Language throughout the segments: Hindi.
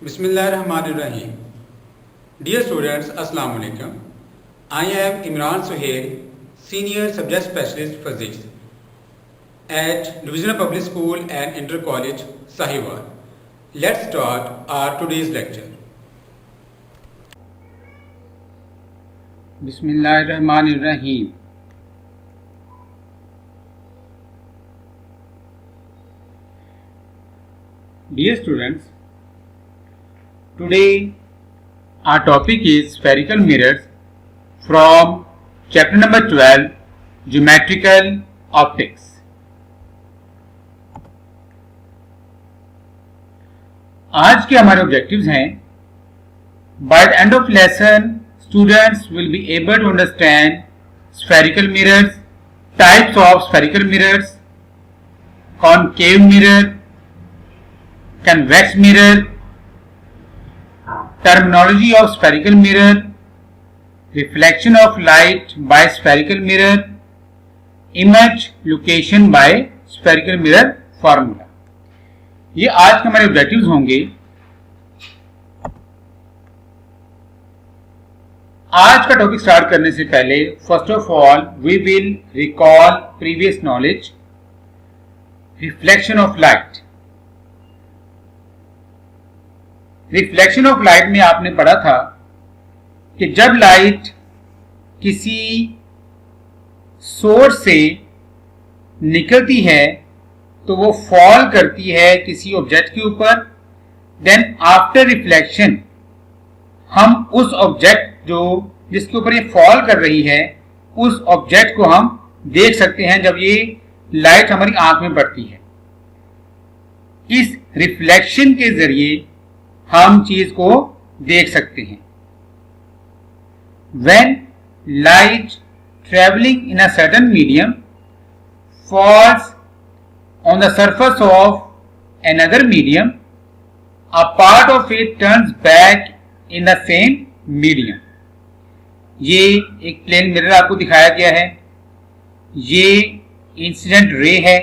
Bismillahirrahmanirrahim. Dear students, Assalamu alaikum. I am Imran Suhail, Senior Subject Specialist Physics at Divisional Public School and Inter College, Sahiwal. Let's start our today's lecture. Bismillahirrahmanirrahim. Dear students, today our topic is spherical mirrors from chapter number 12, Geometrical Optics. आज के हमारे ऑब्जेक्टिव्स हैं, by the end of lesson students will be able to understand spherical mirrors, types of spherical mirrors, concave mirror, convex mirror, terminology of spherical mirror, reflection of light by spherical mirror, image location by spherical mirror formula. ये आज के हमारे ऑब्जेक्टिव्स होंगे. आज का टॉपिक स्टार्ट करने से पहले first of all we will recall previous knowledge. Reflection of light. Reflection of light में आपने पढ़ा था कि जब लाइट किसी सोर्स से निकलती है तो वो फॉल करती है किसी ऑब्जेक्ट के ऊपर. देन आफ्टर रिफ्लेक्शन हम उस ऑब्जेक्ट जो जिसके ऊपर ये फॉल कर रही है उस ऑब्जेक्ट को हम देख सकते हैं जब ये लाइट हमारी आंख में पड़ती है. इस रिफ्लेक्शन के जरिए हम चीज को देख सकते हैं. When light traveling in a certain medium falls on the surface of another medium, a part of it turns back in the same medium. ये एक प्लेन मिरर आपको दिखाया गया है. ये इंसिडेंट रे है.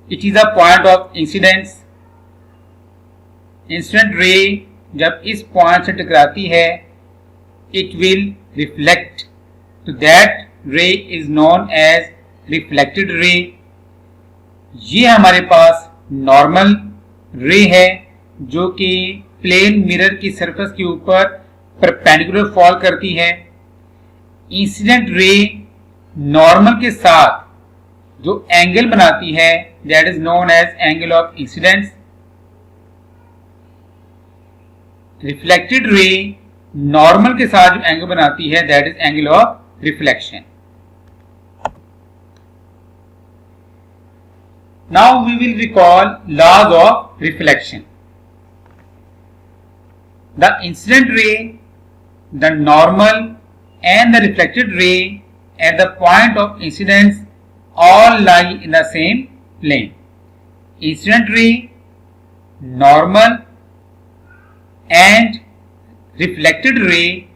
It is a point of incidence. Incident ray जब इस पॉइंट से टकराती है इट विल रिफ्लेक्ट. तो that ray is known as reflected ray. ये हमारे पास नॉर्मल रे है जो कि प्लेन मिरर की सरफेस के ऊपर परपेंडिकुलर फॉल करती है. इंसिडेंट रे नॉर्मल के साथ जो एंगल बनाती है that is known as angle of incidence. Reflected ray normal के साथ जो एंगल बनाती है that is angle of reflection. Now we will recall laws of reflection. The incident ray, the normal and the reflected ray at the point of incidence all lie in the same plane. Incident ray, normal and reflected ray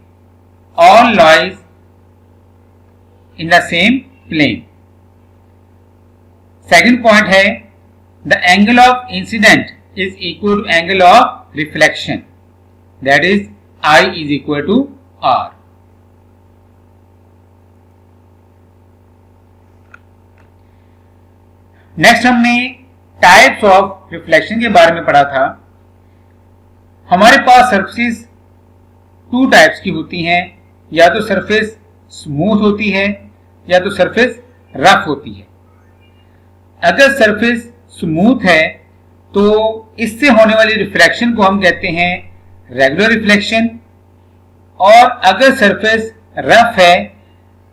all lies in the same plane. Second point है the angle of incident is equal to angle of reflection. That is I is equal to R. Next हमने टाइप्स ऑफ रिफ्लेक्शन के बारे में पढ़ा था. हमारे पास सरफेस टू टाइप्स की होती हैं. या तो सरफेस स्मूथ होती है या तो सरफेस रफ होती है. अगर सरफेस स्मूथ है तो इससे होने वाली रिफ्लेक्शन को हम कहते हैं रेगुलर रिफ्लेक्शन. और अगर सरफेस रफ है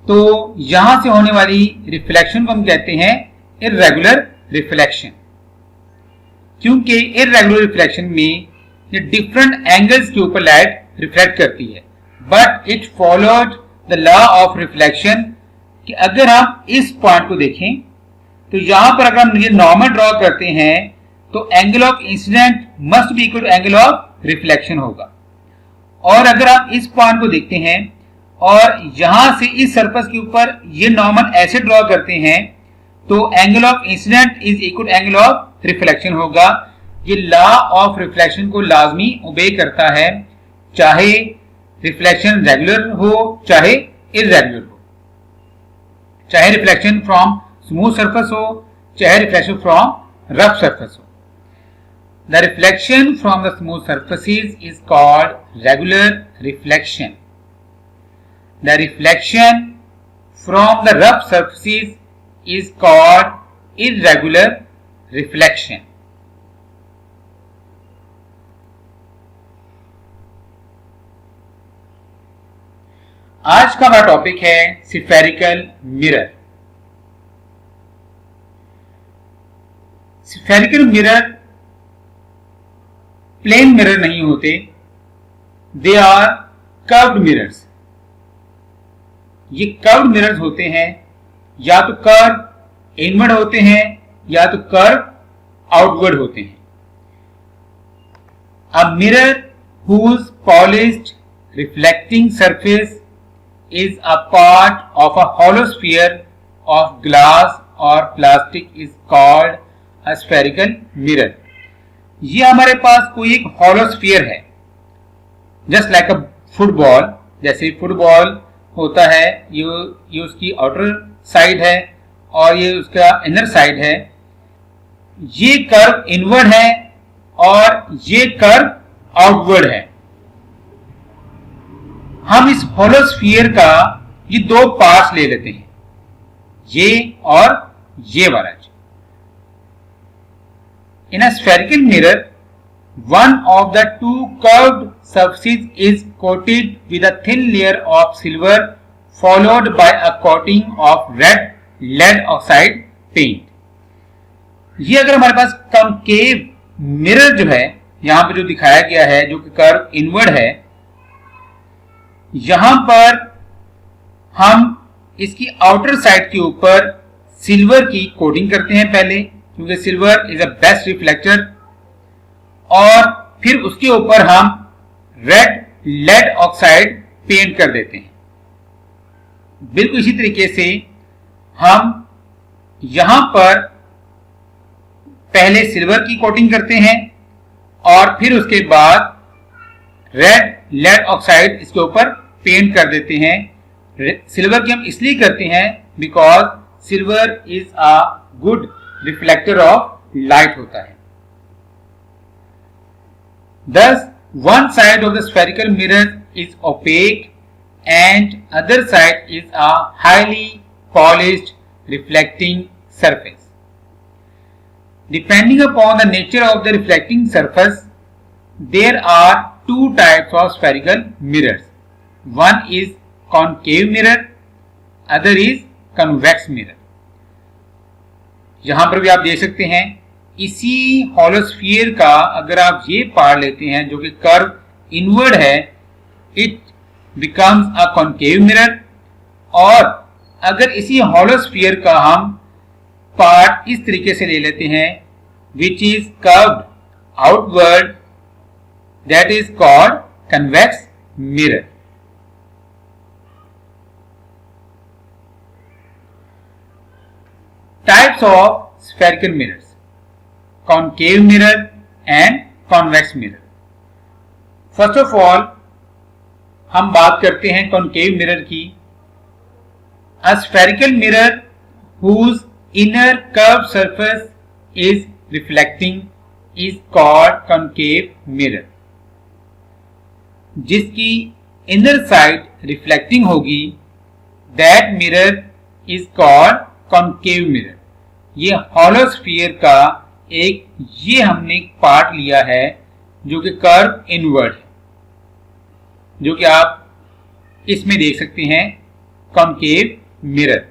तो यहां से होने वाली रिफ्लेक्शन को हम कहते हैं इर्रेगुलर रिफ्लेक्शन. क्योंकि इर्रेगुलर रिफ्लेक्शन में ये डिफरेंट एंगल्स के ऊपर लाइट रिफ्लेक्ट करती है. But it followed the law of reflection कि अगर हम इस पॉइंट को देखें तो यहां पर अगर हम ये नॉर्मल ड्रॉ करते हैं तो angle of incident must be equal to angle of reflection होगा. और अगर आप इस पॉइंट को देखते हैं और यहां से इस सरफेस के ऊपर ये नॉर्मल ऐसे ड्रॉ करते हैं तो angle of incident is equal angle of reflection होगा. ये लॉ ऑफ रिफ्लेक्शन को लाजमी ओबे करता है, चाहे रिफ्लेक्शन रेगुलर हो चाहे इररेगुलर हो, चाहे रिफ्लेक्शन फ्रॉम स्मूथ सरफेस हो चाहे रिफ्लेक्शन फ्रॉम रफ सरफेस हो. The reflection from the smooth surfaces is called regular reflection. The reflection from the rough surfaces is called irregular reflection. आज का हमारा टॉपिक है spherical mirror. Spherical mirror plane mirror नहीं होते, दे आर कर्व्ड मिरर्स. ये कर्व्ड मिरर्स होते हैं, या तो कर्व इनवर्ड होते हैं या तो कर्व आउटवर्ड होते हैं. A mirror whose polished reflecting surface is a part of a hollow sphere of glass or plastic is called a spherical mirror. ये हमारे पास कोई एक हॉलो स्फीयर है, जस्ट लाइक अ फुटबॉल. जैसे फुटबॉल होता है, ये उसकी आउटर साइड है और ये उसका इनर साइड है. ये कर्व इनवर्ड है और ये कर्व आउटवर्ड है. हम इस हॉलो स्फीयर का ये दो पार्ट्स ले लेते हैं, ये और ये वाला. In a spherical mirror, one of the two curved surfaces is coated with a thin layer of silver followed by a coating of red lead oxide paint. ये अगर हमारे पास कॉन्केव मिरर जो है, यहां पर जो दिखाया गया है जो कि कर्व इनवर्ड है, यहां पर हम इसकी आउटर साइड के ऊपर सिल्वर की कोटिंग करते हैं पहले, क्योंकि silver is a best reflector, और फिर उसके ऊपर हम रेड लेड ऑक्साइड पेंट कर देते हैं. बिल्कुल इसी तरीके से हम यहां पर पहले सिल्वर की कोटिंग करते हैं और फिर उसके बाद रेड लेड ऑक्साइड इसके ऊपर पेंट कर देते हैं. सिल्वर की हम इसलिए करते हैं because silver is a good reflector of light होता है. Thus, one side of the spherical mirror is opaque and other side is a highly polished reflecting surface. Depending upon the nature of the reflecting surface, there are two types of spherical mirrors. One is concave mirror, other is convex mirror. यहां पर भी आप देख सकते हैं, इसी हॉलो स्फीयर का अगर आप ये पार्ट लेते हैं जो कि कर्व इनवर्ड है, it becomes a concave mirror. और अगर इसी हॉलो स्फीयर का हम पार्ट इस तरीके से ले लेते हैं which is curved outward, that is called convex mirror. Types of spherical mirrors: concave mirror and convex mirror. First of all, हम बात करते हैं concave mirror की. A spherical mirror whose inner curved surface is reflecting is called concave mirror. जिसकी inner side reflecting होगी, that mirror is called concave mirror. ये हॉलो स्फीयर का ये हमने पार्ट लिया है जो कि कर्व इनवर्ड है, जो कि आप इसमें देख सकते हैं concave mirror.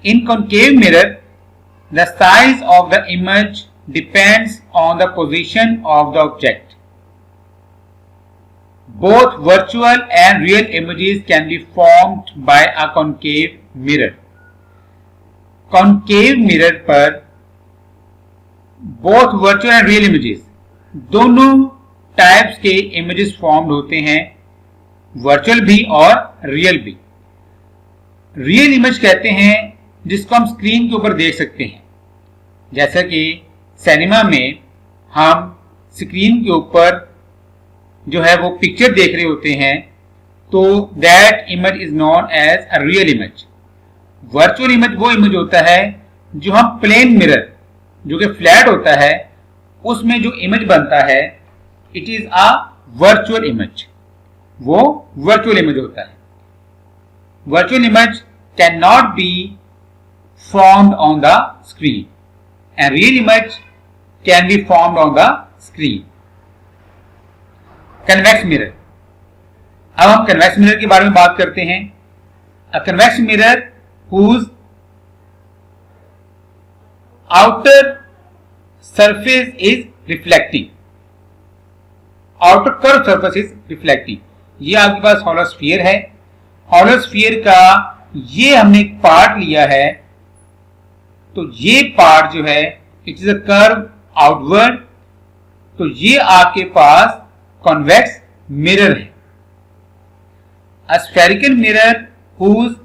In concave mirror the size of the image depends on the position of the object. Both virtual and real images can be formed by a concave mirror. Concave mirror पर both virtual and real images दोनों टाइप्स के इमेजेस फॉर्म्ड होते हैं, वर्चुअल भी और रियल भी. रियल इमेज कहते हैं जिसको हम स्क्रीन के ऊपर देख सकते हैं, जैसा कि सिनेमा में हम स्क्रीन के ऊपर जो है वो पिक्चर देख रहे होते हैं, तो that image is known as a real image. Virtual image वो इमेज होता है जो हम प्लेन मिरर, जो कि फ्लैट होता है, उसमें जो इमेज बनता है, it is a virtual image. वो वर्चुअल इमेज होता है। Virtual image can not be formed on the screen and real image can be formed on the screen. Convex mirror. अब हम convex mirror के बारे में बात करते हैं। A convex mirror whose outer surface is reflecting. Outer curved surface is reflecting. ये आपके पास hollow sphere है। hollow sphere का ये हमने एक पार्ट लिया है, तो ये पार्ट जो है it is a curve outward, तो ये आपके पास कॉन्वेक्स मिरर है। A spherical mirror whose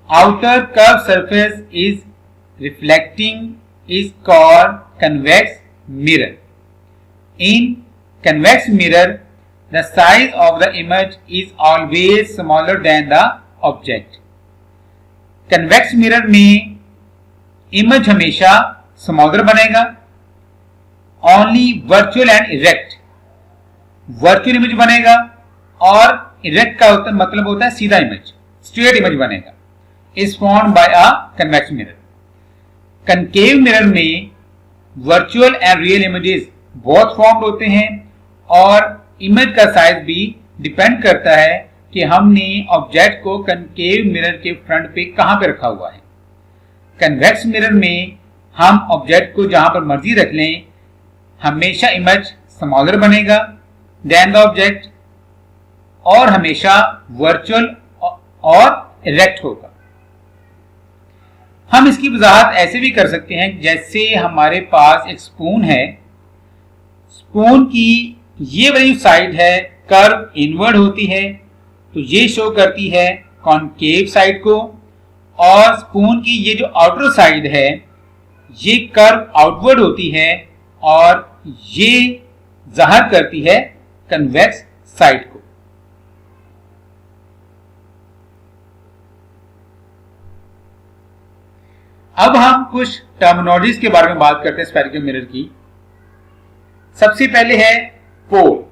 outer curve surface is reflecting is called convex mirror. In convex mirror the size of the image is always smaller than the object. Convex mirror में इमेज हमेशा स्मॉलर बनेगा। Only virtual and erect, virtual image बनेगा, और इरेक्ट का मतलब होता है सीधा इमेज, स्ट्रेट इमेज बनेगा। Is formed by a convex mirror. Concave mirror में virtual and real images both formed होते हैं, और इमेज का साइज भी डिपेंड करता है कि हमने ऑब्जेक्ट को कनकेव मिरर के फ्रंट पे कहां पे रखा हुआ है। कन्वेक्स मिरर में हम ऑब्जेक्ट को जहां पर मर्जी रख लें, हमेशा इमेज स्मॉलर बनेगा देन द ऑब्जेक्ट, और हमेशा वर्चुअल और इरेक्ट होगा। हम इसकी वजाहत ऐसे भी कर सकते हैं, जैसे हमारे पास एक स्पून है, स्पून की ये वाली साइड है कर्व इनवर्ड होती है, तो ये शो करती है कॉनकेव साइड को, और स्पून की ये जो आउटर साइड है ये कर्व आउटवर्ड होती है, और ये जाहिर करती है कन्वेक्स साइड को। अब हम कुछ टर्मिनोलॉजीज के बारे में बात करते हैं स्फेरिकल मिरर की। सबसे पहले है pole.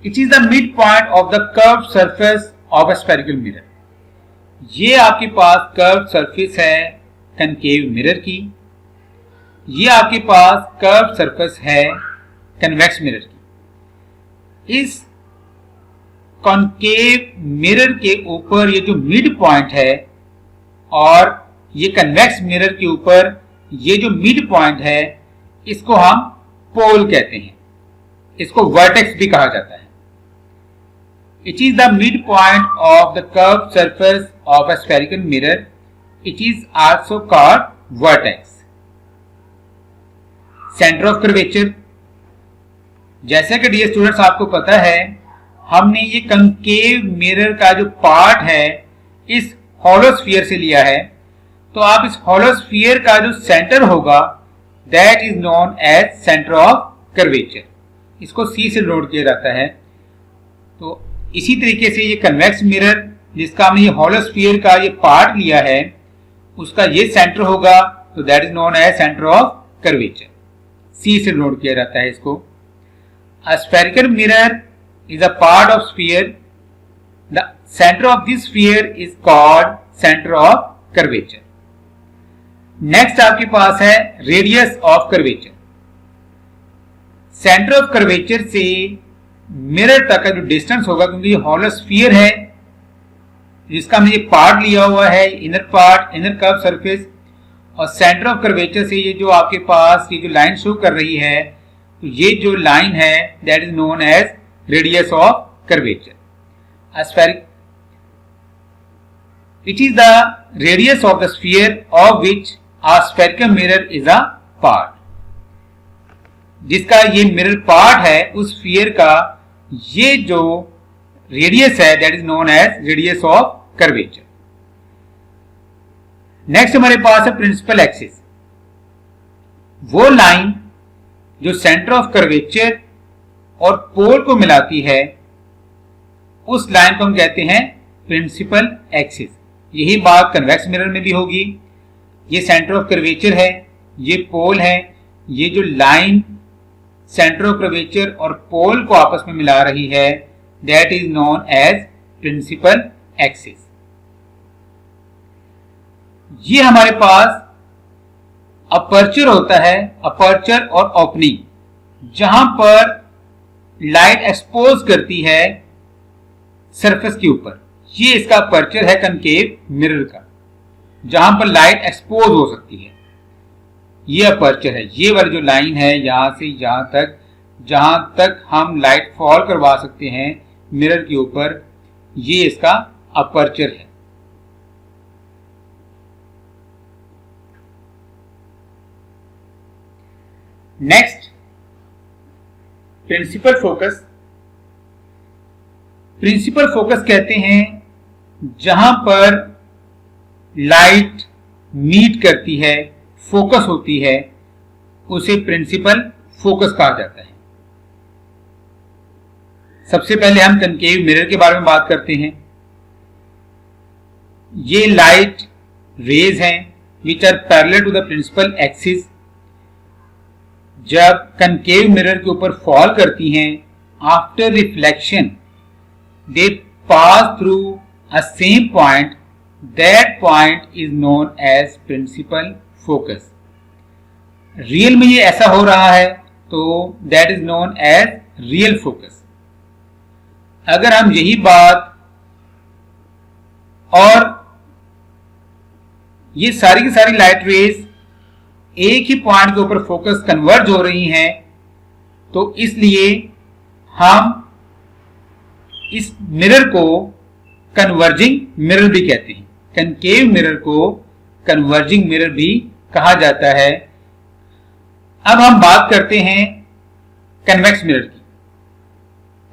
It is the mid point of the curve surface of a spherical mirror. ये आपके पास कर्व सरफेस है कनकेव मिरर की, ये आपके पास कर्व सरफेस है कन्वेक्स मिरर की। इस कॉनकेव मिरर के ऊपर ये जो मिड पॉइंट है, और ये कन्वेक्स मिरर के ऊपर ये जो मिड पॉइंट है, इसको हम पोल कहते हैं। इसको वर्टेक्स भी कहा जाता है। It is the midpoint of the curved surface of a spherical mirror. It is also called vertex. Center of curvature. जैसे कि डियर स्टूडेंट्स आपको पता है, हमने ये कंकेव मिरर का जो पार्ट है इस हॉलो स्फीयर से लिया है, तो आप इस हॉलो स्फीयर का जो सेंटर होगा that is known as centre of curvature. इसको सी से नोट किया जाता है। तो इसी तरीके से ये कन्वेक्स मिरर जिसका हमने ये हॉलो स्फीयर का ये पार्ट लिया है, उसका ये सेंटर होगा, तो that is known as centre of curvature. C से नोट किया जाता है इसको। A spherical mirror is a part of sphere. The centre of this sphere is called centre of curvature. Next आपके पास है radius of curvature. Centre of curvature से मिरर तक का जो डिस्टेंस होगा, क्योंकि ये हॉलो स्फीयर है जिसका हमने ये पार्ट लिया हुआ है, inner part, inner curve surface, और सेंटर ऑफ कर्वेचर से ये जो आपके पास ये जो लाइन शो कर रही है, तो ये जो लाइन है that is known as radius of curvature. Spheric it is the radius of the sphere of which a spherical mirror is a part। जिसका ये मिरर पार्ट है उस स्फीयर का ये जो रेडियस है that is known as radius of curvature. Next हमारे पास है प्रिंसिपल एक्सिस, वो लाइन जो सेंटर ऑफ कर्वेचर और पोल को मिलाती है, उस लाइन को हम कहते हैं प्रिंसिपल एक्सिस। यही बात कन्वेक्स मिरर में भी होगी। ये सेंटर ऑफ कर्वेचर है, ये पोल है, ये जो लाइन सेंटर ऑफ कर्वेचर और पोल को आपस में मिला रही है, that is known as principal axis. ये हमारे पास अपर्चर होता है, अपर्चर और ओपनिंग, जहां पर लाइट एक्सपोज करती है सरफेस के ऊपर। ये इसका अपर्चर है कनकेव मिरर का, जहां पर लाइट एक्सपोज हो सकती है। ये अपर्चर है, ये वाली जो लाइन है यहां से यहां तक, जहां तक हम लाइट फॉल करवा सकते हैं मिरर के ऊपर, ये इसका अपर्चर है। Next, principal focus. Principal focus कहते हैं जहां पर लाइट मीट करती है, फोकस होती है, उसे प्रिंसिपल फोकस कहा जाता है। सबसे पहले हम कनकेव मिरर के बारे में बात करते हैं। ये लाइट रेज हैं which are parallel to the principal axis. जब कनकेव मिरर के ऊपर फॉल करती हैं, after reflection they pass through a same point, that point is known as principal focus. Real में ये ऐसा हो रहा है तो that is known as real focus. अगर हम यही बात और ये सारी की सारी लाइट रेज एक ही पॉइंट के ऊपर फोकस कन्वर्ज हो रही हैं, तो इसलिए हम इस मिरर को कन्वर्जिंग मिरर भी कहते हैं। कनकेव मिरर को कन्वर्जिंग मिरर भी कहा जाता है। अब हम बात करते हैं कन्वेक्स मिरर की।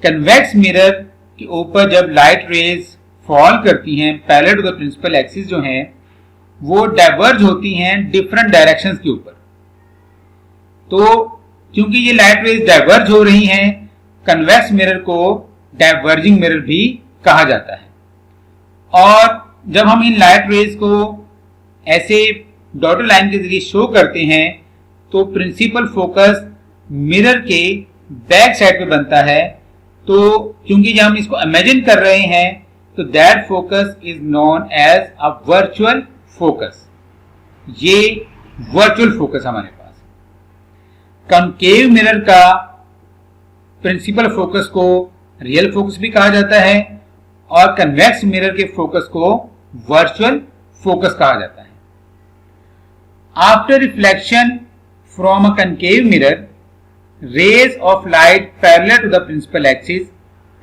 कन्वेक्स मिरर के ऊपर जब लाइट रेज फॉल करती हैं, parallel to the principal axis जो हैं, वो डाइवर्ज होती हैं डिफरेंट डायरेक्शंस के ऊपर। तो क्योंकि ये लाइट रेज डाइवर्ज हो रही हैं, कन्वेक्स मिरर को डाइवर्जिंग मिरर भी कहा जाता है। और जब हम इन लाइट रेज को ऐसे डॉटेड लाइन के जरिए शो करते हैं, तो प्रिंसिपल फोकस मिरर के बैक साइड पे बनता है। तो क्योंकि जब हम इसको इमेजिन कर रहे हैं, तो that focus is known as a virtual focus. ये वर्चुअल फोकस हमारे पास। कनकेव मिरर का प्रिंसिपल फोकस को रियल फोकस भी कहा जाता है और कन्वेक्स मिरर के फोकस को वर्चुअल फोकस कहा जाता है। After reflection from a concave mirror, rays of light parallel to the principal axis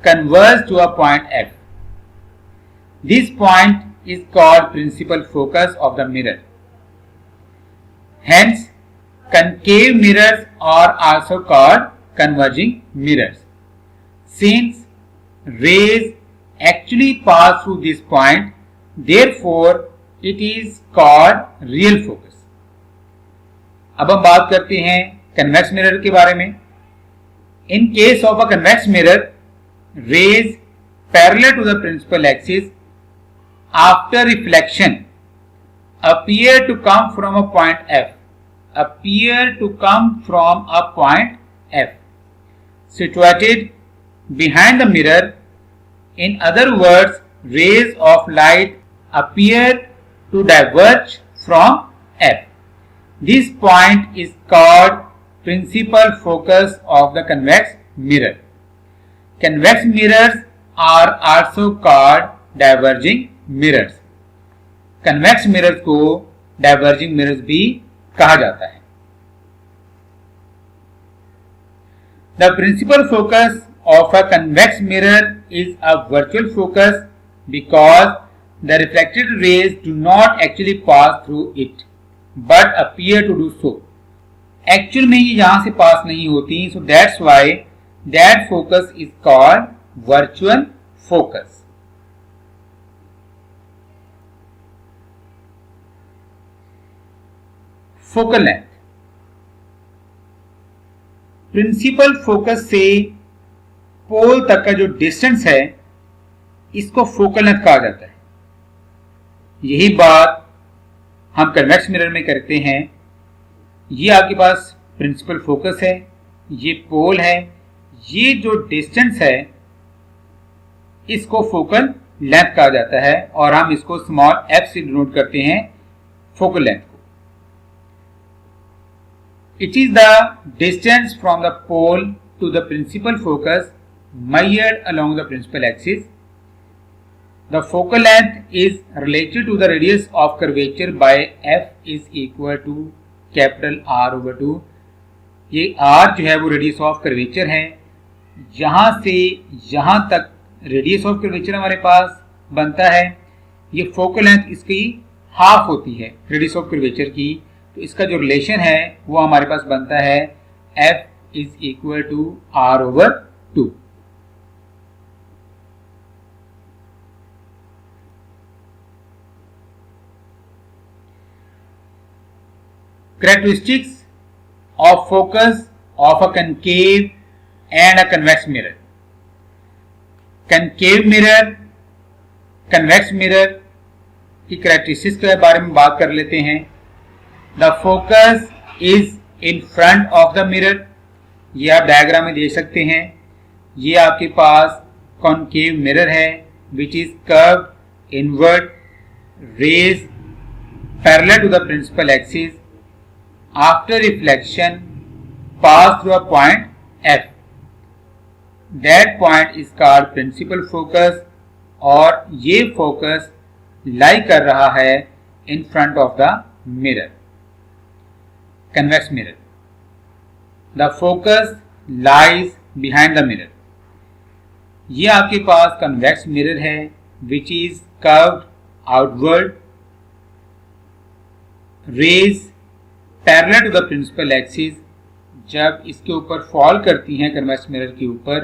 converge to a point F. This point is called principal focus of the mirror. Hence, concave mirrors are also called converging mirrors. Since rays actually pass through this point, therefore it is called real focus. अब हम बात करते हैं कन्वेक्स मिरर के बारे में। In case of a convex mirror, rays parallel to the principal axis after reflection appear to come from a point F. Appear to come from a point F situated behind the mirror. In other words, rays of light appear to diverge from F. This point is called principal focus of the convex mirror. Convex mirrors are also called diverging mirrors. Convex mirrors को diverging mirrors भी कहा जाता है। The principal focus of a convex mirror is a virtual focus because the reflected rays do not actually pass through it, but appear to do so. Actual में ये यहां से पास नहीं होती, so that's why that focus is called virtual focus. Focal length, principal focus से पोल तक का जो डिस्टेंस है इसको फोकल लेंथ कहा जाता है। यही बात हम कन्वेक्स मिरर में करते हैं। ये आपके पास प्रिंसिपल फोकस है, ये पोल है, ये जो डिस्टेंस है इसको फोकल लेंथ कहा जाता है और हम इसको स्मॉल f से डिनोट करते हैं फोकल लेंथ को। It is the distance from the pole to the principal focus measured along the principal axis. The focal length is related to the radius of curvature by f is equal to capital R over 2. ये R जो है वो रेडियस ऑफ कर्वेचर है। यहाँ से यहाँ तक रेडियस ऑफ कर्वेचर हमारे पास बनता है। ये फोकल लेंथ इसकी हाफ होती है रेडियस ऑफ कर्वेचर की, तो इसका जो रिलेशन है वो हमारे पास बनता है f is equal to R over 2। Characteristics of focus of a concave and a convex mirror. Concave mirror, convex mirror की characteristics के बारे में बात कर लेते हैं। The focus is in front of the mirror. ये आप डायग्राम में देख सकते हैं। ये आपके पास concave mirror है which is curved inward, raised parallel to the principal axis. After reflection pass through a point F. That point is called principal focus और ये focus lie कर रहा है in front of the mirror, convex mirror. The focus lies behind the mirror. ये आपके पास convex mirror है which is curved outward, raised parallel to the principal axis. जब इसके ऊपर फॉल करती हैं कन्वेक्स मिरर के ऊपर,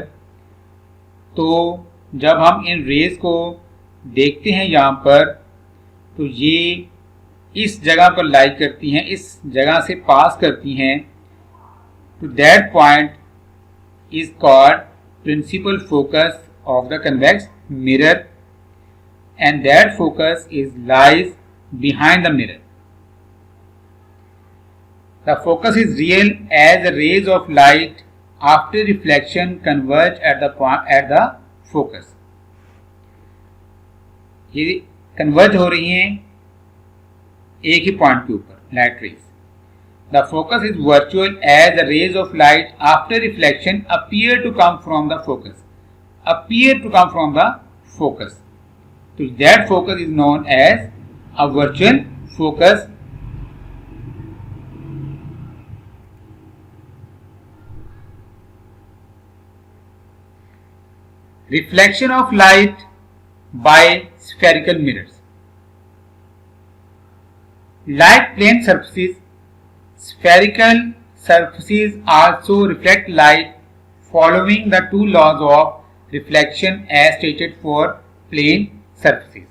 तो जब हम इन रेज को देखते हैं यहाँ पर, तो ये इस जगह पर लाई करती हैं, इस जगह से पास करती हैं, तो that point is called principal focus of the convex mirror and that focus is lies behind the mirror. The focus is real as the rays of light after reflection converge at the focus. ये converge हो रही हैं एक ही पॉइंट के ऊपर, light rays. The focus is virtual as the rays of light after reflection appear to come from the focus. Appear to come from the focus. So that focus is known as a virtual focus. Reflection of light by spherical mirrors. Like plane surfaces, spherical surfaces also reflect light following the two laws of reflection as stated for plane surfaces.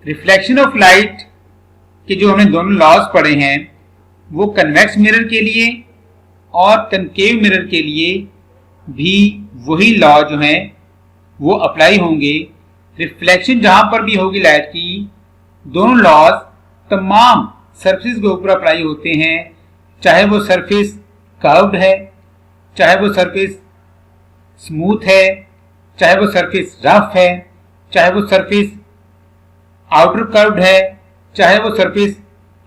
Reflection of light के जो हमने दोनों लॉज पढ़े हैं वो कन्वेक्स मिरर के लिए और कनकेव मिरर के लिए भी वही लॉ जो हैं वो अप्लाई होंगे। रिफ्लेक्शन जहां पर भी होगी लाइट की, दोनों लॉज तमाम सरफेस के ऊपर अप्लाई होते हैं, चाहे वो सरफेस कर्व्ड है, चाहे वो सरफेस स्मूथ है, चाहे वो सरफेस रफ है, चाहे वो सरफेस आउटर कर्व्ड है, चाहे वो सरफेस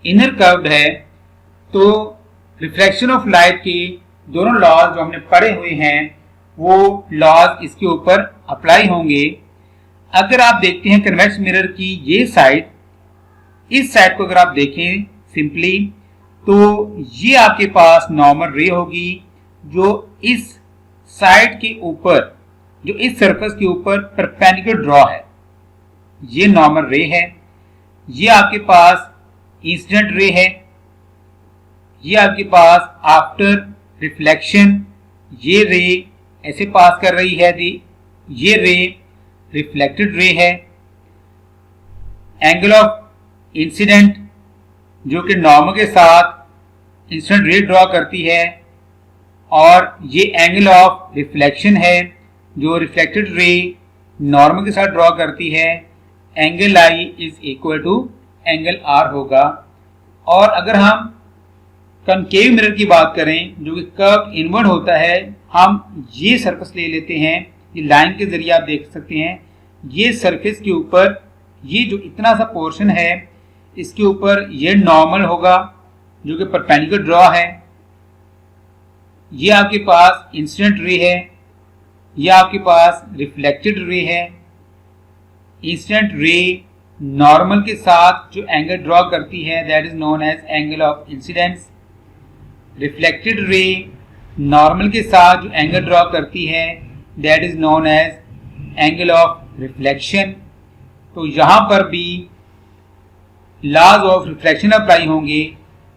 इनर कर्व्ड है। तो रिफ्लेक्शन ऑफ लाइट की दोनों लॉज जो हमने पढ़े हुए हैं वो लॉज इसके ऊपर अप्लाई होंगे। अगर आप देखते हैं कन्वेक्स मिरर की ये साइड, इस साइड को अगर आप देखें सिंपली, तो ये आपके पास नॉर्मल रे होगी जो इस साइड के ऊपर, जो इस सरफेस के ऊपर परपेंडिकुलर ड्रॉ है, ये नॉर्मल रे है। ये आपके पास इंसिडेंट रे है, ये आपके पास आफ्टर रिफ्लेक्शन ये रे ऐसे पास कर रही है, ये रे रिफ्लेक्टेड रे है। एंगल ऑफ इंसिडेंट जो कि नॉर्मल के साथ इंसिडेंट रे ड्रॉ करती है, और ये एंगल ऑफ रिफ्लेक्शन है जो रिफ्लेक्टेड रे नॉर्मल के साथ ड्रॉ करती है। Angle I is equal to angle R होगा। और अगर हम कनकेव मिरर की बात करें जो कि कर्व इनवर्ड होता है, हम ये सरफेस ले लेते हैं, ये लाइन के जरिए आप देख सकते हैं, ये सरफेस के ऊपर ये जो इतना सा पोर्शन है इसके ऊपर ये नॉर्मल होगा जो कि परपेंडिकुलर ड्रॉ है। ये आपके पास इंसिडेंट रे है, ये आपके पास रिफ्लेक्टेड रे है। इंसिडेंट रे नॉर्मल के साथ जो एंगल ड्रॉ करती है that is known as angle of incidence. Reflected ray normal के साथ जो एंगल ड्रॉ करती है that is known as angle of reflection. तो यहां पर भी लॉज ऑफ रिफ्लेक्शन अप्लाई होंगे।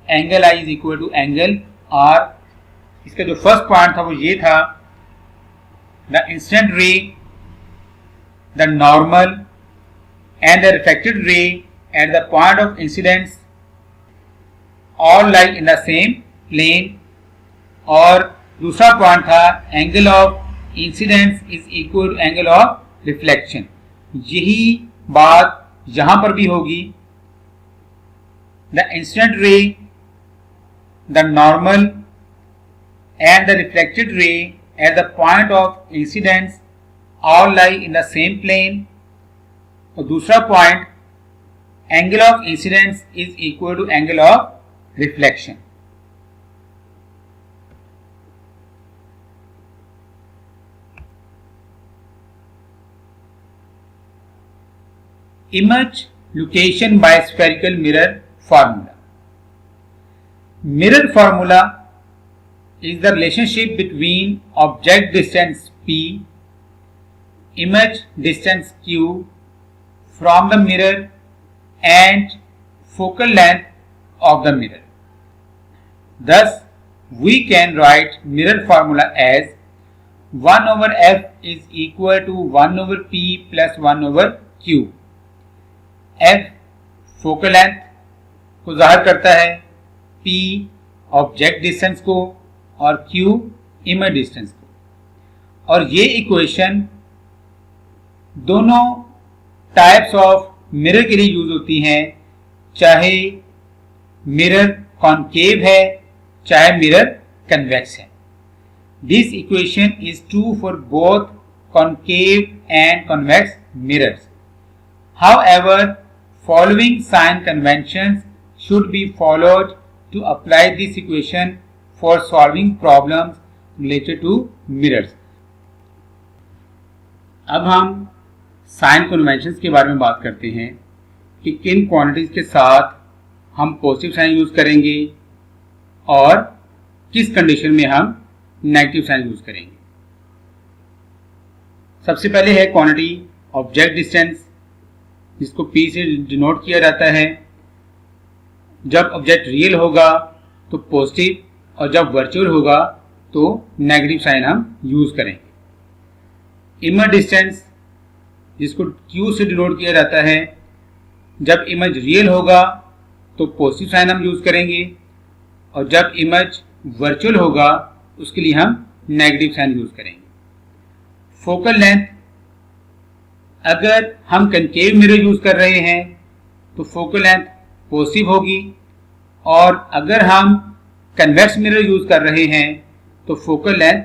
Angle I is equal to angle R. इसका जो फर्स्ट पॉइंट था वो ये था, the incident ray, the normal and the reflected ray at the point of incidence all lie in the same plane। और दूसरा पॉइंट था angle of incidence is equal to angle of reflection. यही बात यहां पर भी होगी। The incident ray, the normal and the reflected ray at the point of incidence all lie in the same plane। और दूसरा point angle of incidence is equal to angle of reflection. Image location by spherical mirror formula. Mirror formula is the relationship between object distance P, image distance Q from the mirror and focal length of the mirror. Thus, we can write mirror formula as 1 over F is equal to 1 over P plus 1 over Q. F focal length को जाहिर करता है, P object distance को और Q इमेज डिस्टेंस को। और ये इक्वेशन दोनों टाइप्स ऑफ मिरर के लिए यूज होती हैं, चाहे मिरर कॉनकेव है चाहे मिरर कन्वेक्स है। This equation is true for both concave and convex mirrors. However, following sign conventions should be followed to apply this equation for solving problems related to mirrors। अब हम साइन कन्वेंशंस के बारे में बात करते हैं कि किन क्वांटिटीज के साथ हम पॉजिटिव साइन यूज करेंगे और किस कंडीशन में हम नेगेटिव साइन यूज करेंगे। सबसे पहले है क्वांटिटी ऑब्जेक्ट डिस्टेंस, जिसको P से डिनोट किया जाता है। जब ऑब्जेक्ट रियल होगा तो पॉजिटिव और जब वर्चुअल होगा तो नेगेटिव साइन हम यूज करेंगे। इमेज डिस्टेंस, जिसको Q से डिनोट किया जाता है, जब इमेज रियल होगा तो पॉजिटिव साइन हम यूज करेंगे और जब इमेज वर्चुअल होगा उसके लिए हम नेगेटिव साइन यूज करेंगे। फोकल लेंथ, अगर हम कनकेव मिरर यूज कर रहे हैं तो फोकल लेंथ पॉजिटिव होगी, और अगर हम कन्वेक्स मिरर यूज कर रहे हैं तो फोकल लेंथ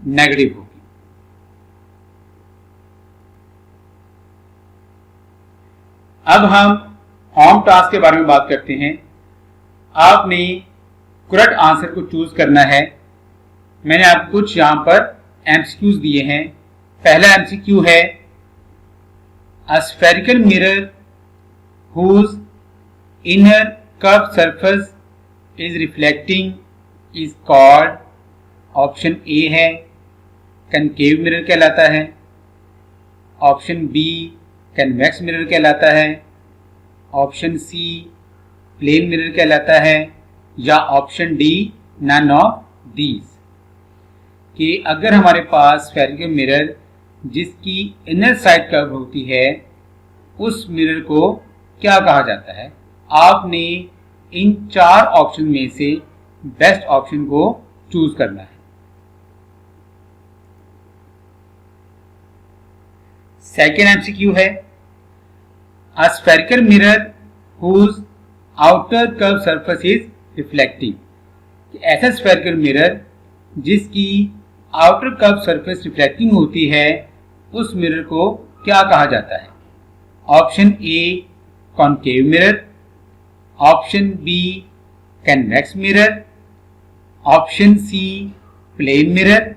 नेगेटिव होगी। अब हम होम टास्क के बारे में बात करते हैं। आपने करेक्ट आंसर को चूज करना है। मैंने आपको कुछ यहां पर एमसीक्यूज दिए हैं। पहला एमसीक्यू है, a spherical mirror whose inner curved surface is reflecting is called, option A है कनकेव मिरर कहलाता है, ऑप्शन बी कन्वेक्स मिरर कहलाता है, ऑप्शन सी प्लेन मिरर कहलाता है, या option D none of these. कि अगर हमारे पास स्फेरिकल मिरर जिसकी इनर साइड कर्व होती है उस मिरर को क्या कहा जाता है। आपने इन 4 ऑप्शन में से बेस्ट ऑप्शन को चूज करना है। सेकेंड एमसीक्यू है, a spherical mirror whose outer curve surface is reflecting. ऐसा स्फेरिकल मिरर जिसकी आउटर कर्व सरफेस रिफ्लेक्टिंग होती है, उस मिरर को क्या कहा जाता है? Option A concave mirror, option B convex mirror, option C plane mirror,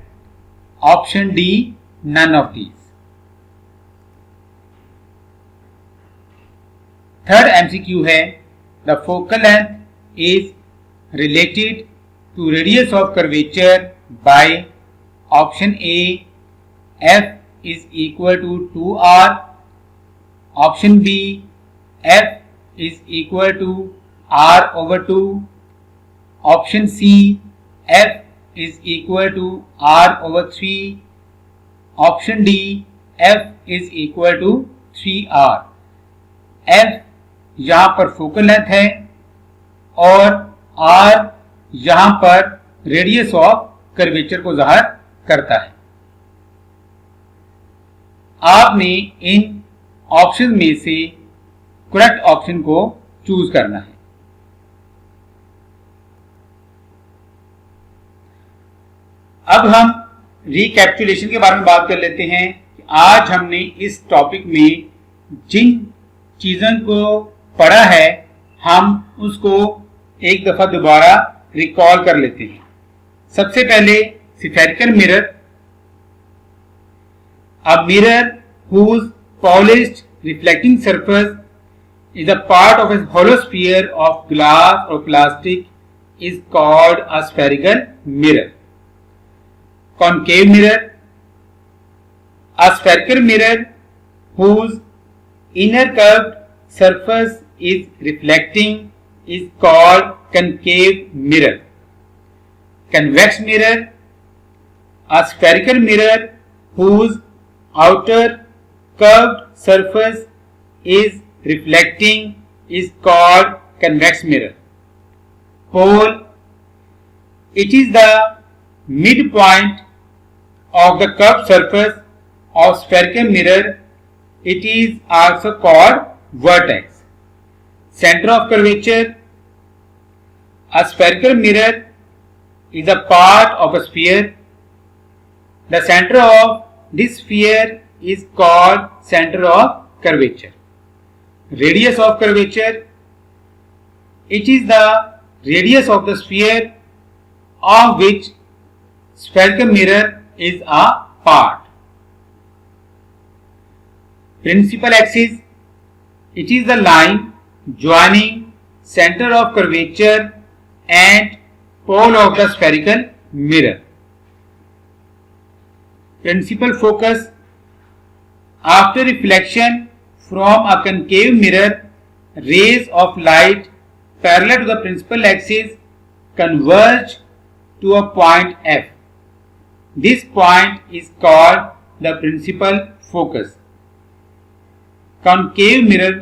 option D none of these. Third MCQ है, the focal length is related to radius of curvature by option A f is equal to 2r, option B f is equal to r over 2, option C f is equal to r over 3, option D f is equal to 3r। f यहाँ पर फोकल लेंथ है और r यहाँ पर रेडियस ऑफ कर्वेचर को जाहिर करता है। आपने इन ऑप्शन में से करेक्ट ऑप्शन को चूज करना है। अब हम रिकैपिचुलेशन के बारे में बात कर लेते हैं कि आज हमने इस टॉपिक में जिन चीजों को पढ़ा है हम उसको एक दफा दोबारा रिकॉल कर लेते हैं। सबसे पहले spherical mirror, a mirror whose polished reflecting surface is a part of a hollow sphere of glass or plastic is called a spherical mirror। concave mirror, a spherical mirror whose inner curved surface is reflecting is called concave mirror। convex mirror, a spherical mirror whose outer curved surface is reflecting is called convex mirror। pole, it is the midpoint of the curved surface of spherical mirror, it is also called vertex। center of curvature, a spherical mirror is a part of a sphere, the center of this sphere is called center of curvature। radius of curvature, it is the radius of the sphere of which spherical mirror is a part। principal axis, it is the line joining center of curvature and pole of the spherical mirror। principal focus, after reflection from a concave mirror, rays of light parallel to the principal axis converge to a point F। this point is called the principal focus। concave mirror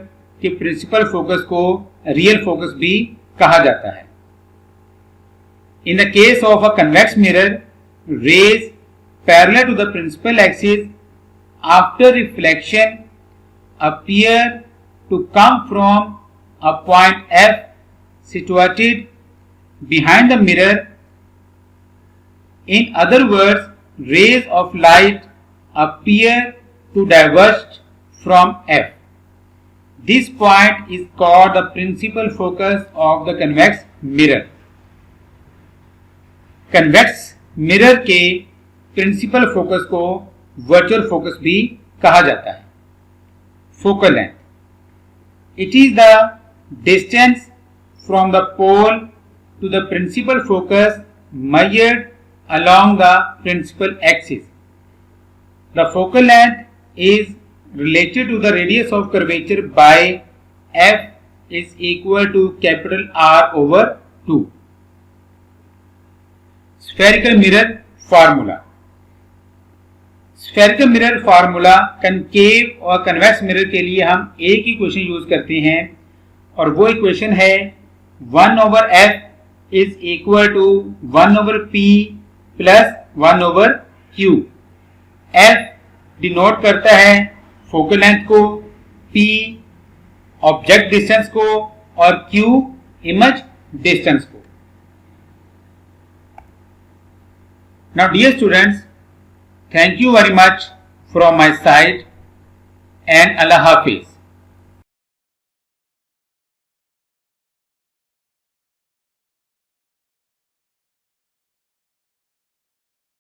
के principal focus को real focus भी कहा जाता है। in the case of a convex mirror, rays parallel to the principal axis after reflection appear to come from a point F situated behind the mirror। in other words, rays of light appear to diverge from F। this point is called the principal focus of the convex mirror। convex mirror के प्रिंसिपल फोकस को वर्चुअल फोकस भी कहा जाता है। Focal length, it is the distance from the pole to the principal focus measured along the principal axis। the focal length is related to the radius of curvature by f is equal to capital R over 2। spherical mirror formula, spherical mirror formula concave और कन्वेक्स मिरर के लिए हम एक ही इक्वेशन यूज करते हैं और वो इक्वेशन है 1 over f is equal to 1 over p plus 1 over q। f denote करता है फोकल लेंथ को, p ऑब्जेक्ट डिस्टेंस को और q इमेज डिस्टेंस को। Now dear students, thank you very much from my side and Allah Hafiz।